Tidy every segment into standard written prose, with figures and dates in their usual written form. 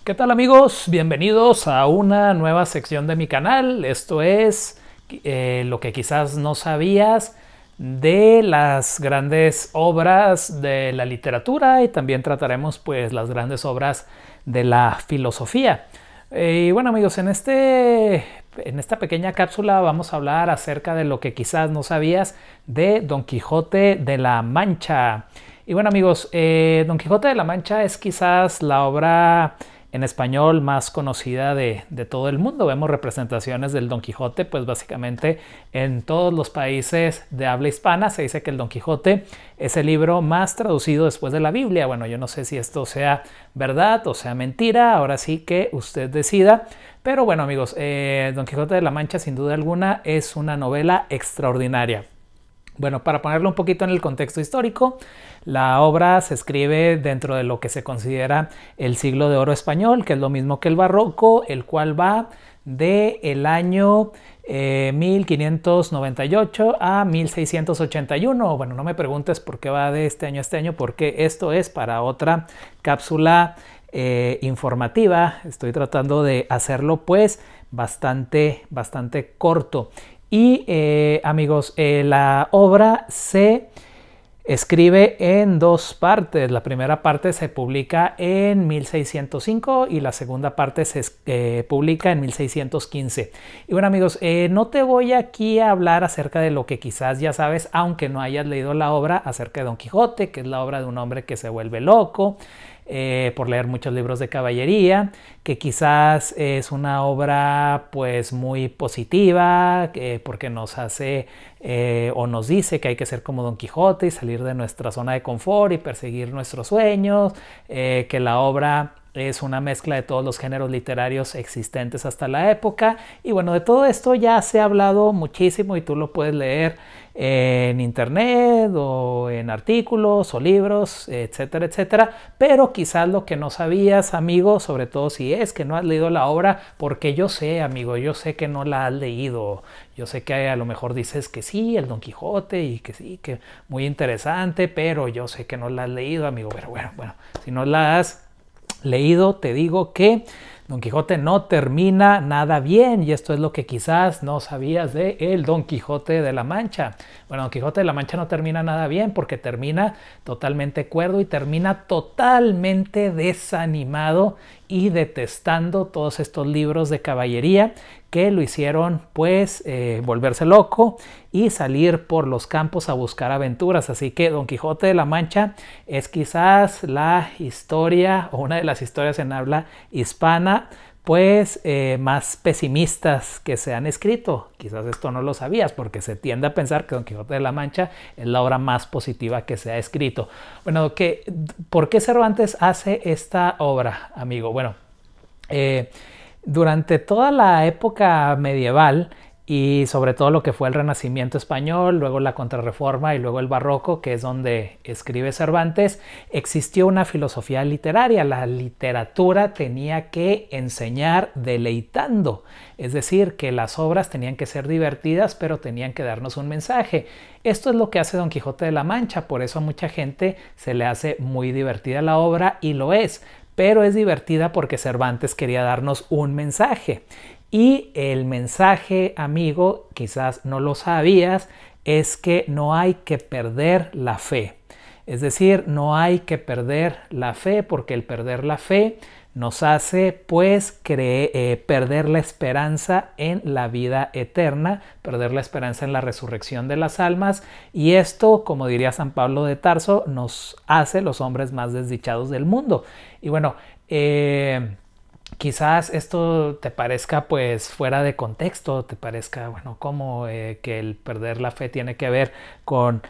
¿Qué tal amigos? Bienvenidos a una nueva sección de mi canal. Esto es lo que quizás no sabías de las grandes obras de la literatura y también trataremos pues las grandes obras de la filosofía. Y bueno amigos, en esta pequeña cápsula vamos a hablar acerca de lo que quizás no sabías de Don Quijote de la Mancha. Y bueno amigos, Don Quijote de la Mancha es quizás la obra en español más conocida de todo el mundo. Vemos representaciones del Don Quijote pues básicamente en todos los países de habla hispana. Se dice que el Don Quijote es el libro más traducido después de la Biblia. Bueno, yo no sé si esto sea verdad o sea mentira, ahora sí que usted decida. Pero bueno amigos, Don Quijote de la Mancha sin duda alguna es una novela extraordinaria. Bueno, para ponerlo un poquito en el contexto histórico, la obra se escribe dentro de lo que se considera el siglo de oro español, que es lo mismo que el barroco, el cual va del año 1598 a 1681. Bueno, no me preguntes por qué va de este año a este año, porque esto es para otra cápsula informativa. Estoy tratando de hacerlo pues bastante corto. Y amigos, la obra se escribe en dos partes. La primera parte se publica en 1605 y la segunda parte se publica en 1615. Y bueno amigos, no te voy aquí a hablar acerca de lo que quizás ya sabes, aunque no hayas leído la obra, acerca de Don Quijote, que es la obra de un hombre que se vuelve loco por leer muchos libros de caballería, que quizás es una obra pues muy positiva, porque nos hace o nos dice que hay que ser como Don Quijote y salir de nuestra zona de confort y perseguir nuestros sueños, que la obra es una mezcla de todos los géneros literarios existentes hasta la época. Y bueno, de todo esto ya se ha hablado muchísimo y tú lo puedes leer en internet o en artículos o libros, etcétera, etcétera. Pero quizás lo que no sabías, amigo, sobre todo si es que no has leído la obra, porque yo sé, amigo, yo sé que no la has leído. Yo sé que a lo mejor dices que sí, el Don Quijote, y que sí, que muy interesante, pero yo sé que no la has leído, amigo. Pero bueno, si no la has leído, te digo que Don Quijote no termina nada bien, y esto es lo que quizás no sabías de el Don Quijote de la Mancha. Bueno, Don Quijote de la Mancha no termina nada bien porque termina totalmente cuerdo y termina totalmente desanimado y detestando todos estos libros de caballería que lo hicieron pues volverse loco y salir por los campos a buscar aventuras. Así que Don Quijote de la Mancha es quizás la historia o una de las historias en habla hispana pues más pesimistas que se han escrito. Quizás esto no lo sabías porque se tiende a pensar que Don Quijote de la Mancha es la obra más positiva que se ha escrito. Bueno, ¿por qué Cervantes hace esta obra, amigo? Bueno, durante toda la época medieval y sobre todo lo que fue el Renacimiento español, luego la Contrarreforma y luego el Barroco, que es donde escribe Cervantes, existió una filosofía literaria. La literatura tenía que enseñar deleitando, es decir, que las obras tenían que ser divertidas, pero tenían que darnos un mensaje. Esto es lo que hace Don Quijote de la Mancha, por eso a mucha gente se le hace muy divertida la obra, y lo es. Pero es divertida porque Cervantes quería darnos un mensaje. Y el mensaje, amigo, quizás no lo sabías, es que no hay que perder la fe. Es decir, no hay que perder la fe, porque el perder la fe nos hace pues perder la esperanza en la vida eterna, perder la esperanza en la resurrección de las almas, y esto, como diría San Pablo de Tarso, nos hace los hombres más desdichados del mundo. Y bueno, quizás esto te parezca pues fuera de contexto, te parezca, bueno, como que el perder la fe tiene que ver con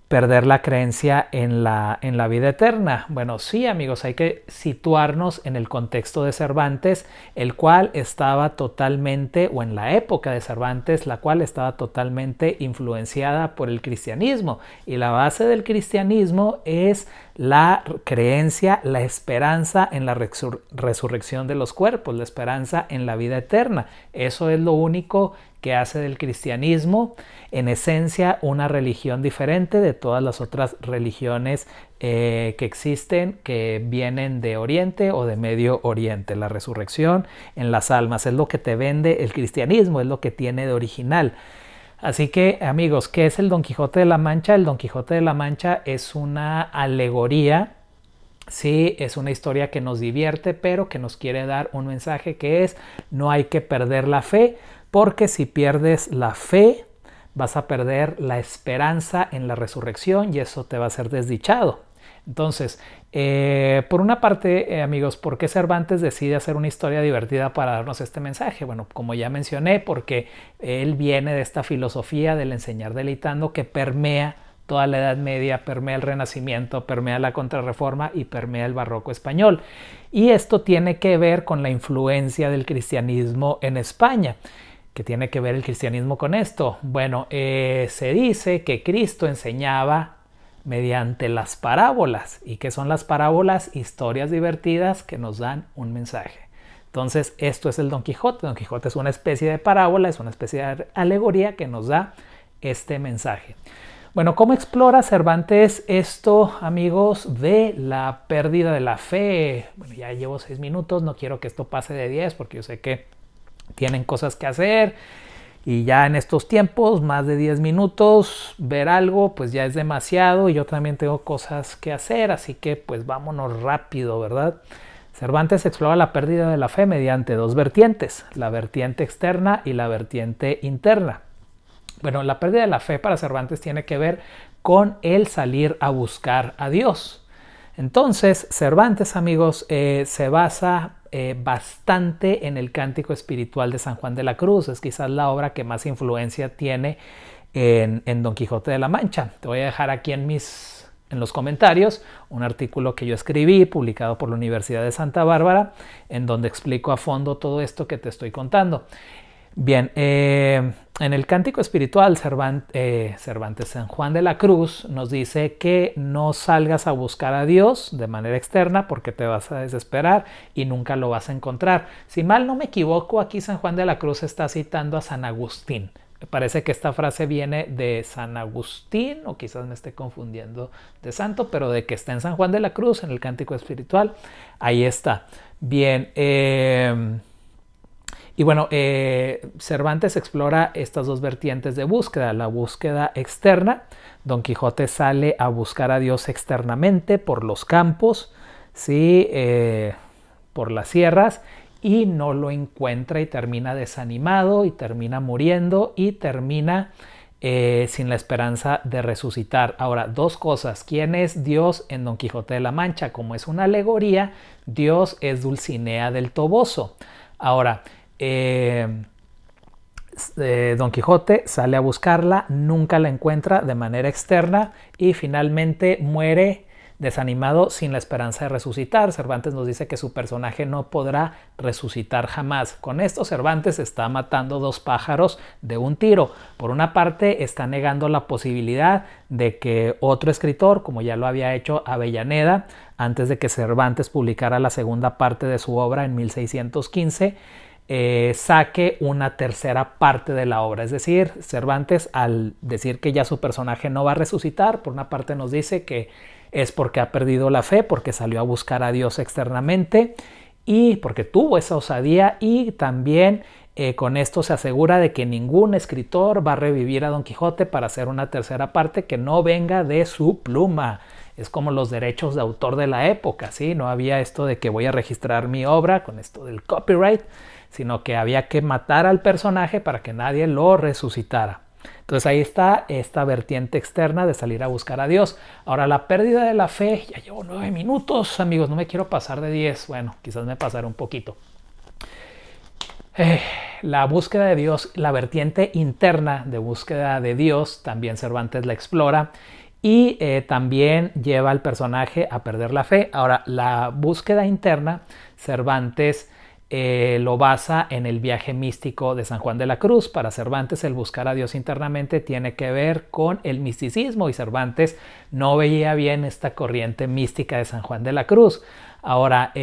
perder la creencia en la vida eterna. Bueno, sí amigos, hay que situarnos en el contexto de Cervantes, el cual estaba totalmente, o en la época de Cervantes, la cual estaba totalmente influenciada por el cristianismo, y la base del cristianismo es la creencia, la esperanza en la resurrección de los cuerpos, la esperanza en la vida eterna. Eso es lo único que hace del cristianismo en esencia una religión diferente de todas las otras religiones que existen, que vienen de Oriente o de Medio Oriente. La resurrección en las almas es lo que te vende el cristianismo, es lo que tiene de original. Así que, amigos, ¿qué es el Don Quijote de la Mancha? El Don Quijote de la Mancha es una alegoría. Sí, es una historia que nos divierte, pero que nos quiere dar un mensaje que es: no hay que perder la fe, porque si pierdes la fe, vas a perder la esperanza en la resurrección y eso te va a hacer desdichado. Entonces, por una parte, amigos, ¿por qué Cervantes decide hacer una historia divertida para darnos este mensaje? Bueno, como ya mencioné, porque él viene de esta filosofía del enseñar deleitando que permea toda la Edad Media, permea el Renacimiento, permea la Contrarreforma y permea el Barroco español. Y esto tiene que ver con la influencia del cristianismo en España. ¿Qué tiene que ver el cristianismo con esto? Bueno, se dice que Cristo enseñaba mediante las parábolas. ¿Y qué son las parábolas? Historias divertidas que nos dan un mensaje. Entonces, esto es el Don Quijote. Don Quijote es una especie de parábola, es una especie de alegoría que nos da este mensaje. Bueno, ¿cómo explora Cervantes esto, amigos, de la pérdida de la fe? Bueno, ya llevo 6 minutos, no quiero que esto pase de 10 porque yo sé que tienen cosas que hacer y ya en estos tiempos, más de 10 minutos, ver algo pues ya es demasiado y yo también tengo cosas que hacer, así que pues vámonos rápido, ¿verdad? Cervantes explora la pérdida de la fe mediante dos vertientes, la vertiente externa y la vertiente interna. Bueno, la pérdida de la fe para Cervantes tiene que ver con el salir a buscar a Dios. Entonces, Cervantes, amigos, se basa bastante en el Cántico Espiritual de San Juan de la Cruz. Es quizás la obra que más influencia tiene en Don Quijote de la Mancha. Te voy a dejar aquí en los comentarios un artículo que yo escribí, publicado por la Universidad de Santa Bárbara, en donde explico a fondo todo esto que te estoy contando. Bien, en el Cántico Espiritual, San Juan de la Cruz nos dice que no salgas a buscar a Dios de manera externa porque te vas a desesperar y nunca lo vas a encontrar. Si mal no me equivoco, aquí San Juan de la Cruz está citando a San Agustín. Me parece que esta frase viene de San Agustín, o quizás me esté confundiendo de santo, pero de que está en San Juan de la Cruz, en el Cántico Espiritual, ahí está. Bien, y bueno, Cervantes explora estas dos vertientes de búsqueda, la búsqueda externa. Don Quijote sale a buscar a Dios externamente por los campos, ¿sí? Por las sierras, y no lo encuentra y termina desanimado y termina muriendo y termina sin la esperanza de resucitar. Ahora, dos cosas. ¿Quién es Dios en Don Quijote de la Mancha? Como es una alegoría, Dios es Dulcinea del Toboso. Ahora, Don Quijote sale a buscarla, nunca la encuentra de manera externa y finalmente muere desanimado sin la esperanza de resucitar. Cervantes nos dice que su personaje no podrá resucitar jamás. Con esto Cervantes está matando dos pájaros de un tiro. Por una parte está negando la posibilidad de que otro escritor, como ya lo había hecho Avellaneda, antes de que Cervantes publicara la segunda parte de su obra en 1615, saque una tercera parte de la obra. Es decir, Cervantes, al decir que ya su personaje no va a resucitar, por una parte nos dice que es porque ha perdido la fe, porque salió a buscar a Dios externamente y porque tuvo esa osadía, y también con esto se asegura de que ningún escritor va a revivir a Don Quijote para hacer una tercera parte que no venga de su pluma. Es como los derechos de autor de la época, ¿sí? No había esto de que voy a registrar mi obra con esto del copyright, sino que había que matar al personaje para que nadie lo resucitara. Entonces ahí está esta vertiente externa de salir a buscar a Dios. Ahora, la pérdida de la fe, ya llevo 9 minutos, amigos, no me quiero pasar de 10. Bueno, quizás me pasaré un poquito. La búsqueda de Dios, la vertiente interna de búsqueda de Dios, también Cervantes la explora y también lleva al personaje a perder la fe. Ahora, la búsqueda interna, Cervantes lo basa en el viaje místico de San Juan de la Cruz. Para Cervantes, el buscar a Dios internamente tiene que ver con el misticismo y Cervantes no veía bien esta corriente mística de San Juan de la Cruz. Ahora,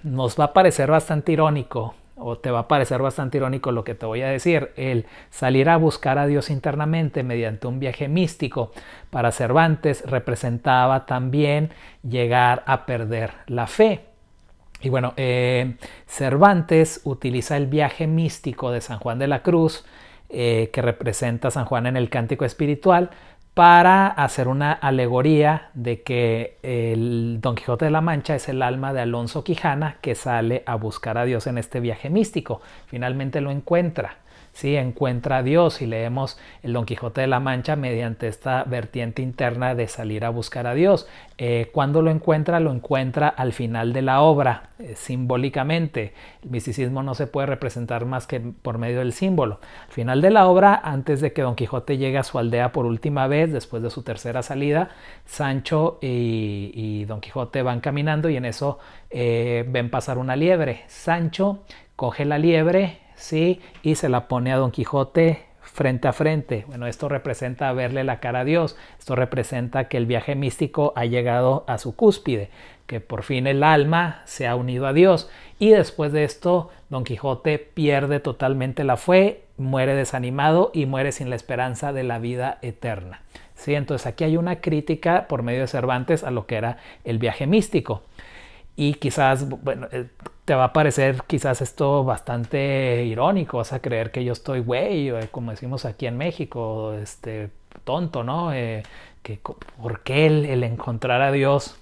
nos va a parecer bastante irónico, o te va a parecer bastante irónico lo que te voy a decir, el salir a buscar a Dios internamente mediante un viaje místico para Cervantes representaba también llegar a perder la fe. Y bueno, Cervantes utiliza el viaje místico de San Juan de la Cruz, que representa a San Juan en el Cántico Espiritual, para hacer una alegoría de que el Don Quijote de la Mancha es el alma de Alonso Quijana que sale a buscar a Dios en este viaje místico. Finalmente lo encuentra. Sí, encuentra a Dios y leemos el Don Quijote de la Mancha mediante esta vertiente interna de salir a buscar a Dios. Cuando lo encuentra al final de la obra, simbólicamente. El misticismo no se puede representar más que por medio del símbolo. Al final de la obra, antes de que Don Quijote llegue a su aldea por última vez, después de su tercera salida, Sancho y Don Quijote van caminando y en eso ven pasar una liebre. Sancho coge la liebre, ¿sí? Y se la pone a Don Quijote frente a frente. Bueno, esto representa verle la cara a Dios. Esto representa que el viaje místico ha llegado a su cúspide, que por fin el alma se ha unido a Dios. Y después de esto, Don Quijote pierde totalmente la fe, muere desanimado y muere sin la esperanza de la vida eterna. ¿Sí? Entonces aquí hay una crítica por medio de Cervantes a lo que era el viaje místico. Y quizás, bueno, te va a parecer quizás esto bastante irónico, vas a creer que yo estoy güey, como decimos aquí en México, tonto, ¿no? ¿Por qué el encontrar a Dios,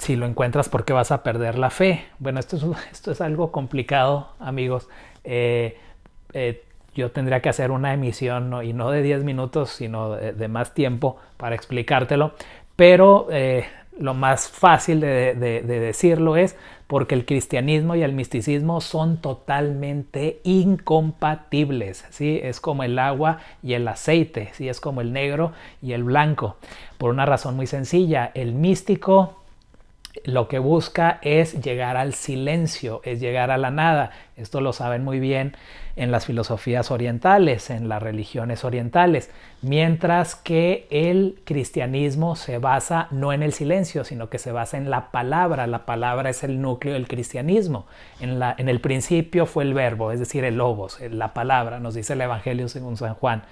si lo encuentras, por qué vas a perder la fe? Bueno, esto es algo complicado, amigos. Yo tendría que hacer una emisión, ¿no? Y no de 10 minutos, sino de más tiempo para explicártelo. Pero lo más fácil de decirlo es porque el cristianismo y el misticismo son totalmente incompatibles, ¿sí? Es como el agua y el aceite, ¿sí? Es como el negro y el blanco. Por una razón muy sencilla, el místico lo que busca es llegar al silencio, es llegar a la nada. Esto lo saben muy bien en las filosofías orientales, en las religiones orientales, mientras que el cristianismo se basa no en el silencio, sino que se basa en la palabra. La palabra es el núcleo del cristianismo. En el principio fue el verbo, es decir, el logos, la palabra, nos dice el Evangelio según San Juan.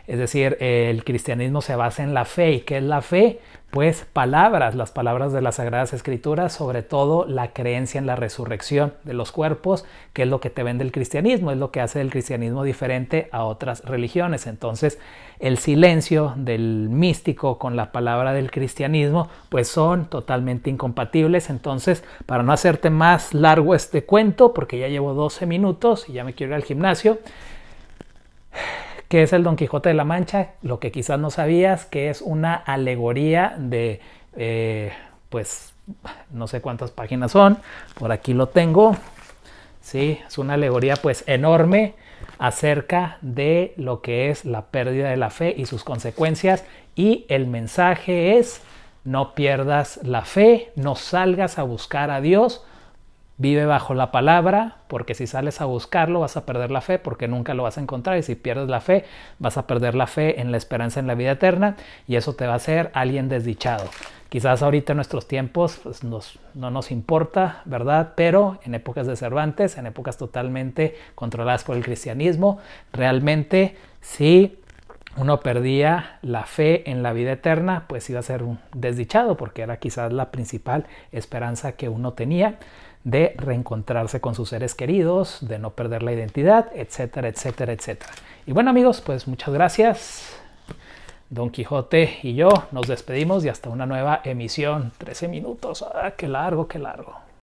Es decir, el cristianismo se basa en la fe. ¿Y qué es la fe? Pues palabras, las palabras de las Sagradas Escrituras, sobre todo la creencia en la resurrección de los cuerpos, que es lo que te vende el cristianismo, es lo que hace el cristianismo diferente a otras religiones. Entonces, el silencio del místico con la palabra del cristianismo, pues son totalmente incompatibles. Entonces, para no hacerte más largo este cuento, porque ya llevo 12 minutos y ya me quiero ir al gimnasio, ¿qué es el Don Quijote de la Mancha? Lo que quizás no sabías, que es una alegoría de, pues, no sé cuántas páginas son, por aquí lo tengo, ¿sí? Es una alegoría, pues, enorme acerca de lo que es la pérdida de la fe y sus consecuencias, y el mensaje es: no pierdas la fe, no salgas a buscar a Dios, vive bajo la palabra, porque si sales a buscarlo vas a perder la fe, porque nunca lo vas a encontrar, y si pierdes la fe vas a perder la fe en la esperanza en la vida eterna, y eso te va a hacer alguien desdichado. Quizás ahorita en nuestros tiempos pues no nos importa, ¿verdad? Pero en épocas de Cervantes, en épocas totalmente controladas por el cristianismo, realmente si uno perdía la fe en la vida eterna, pues iba a ser un desdichado, porque era quizás la principal esperanza que uno tenía de reencontrarse con sus seres queridos, de no perder la identidad, etcétera, etcétera, etcétera. Y bueno, amigos, pues muchas gracias. Don Quijote y yo nos despedimos y hasta una nueva emisión. 13 minutos. ¡Ah, qué largo, qué largo!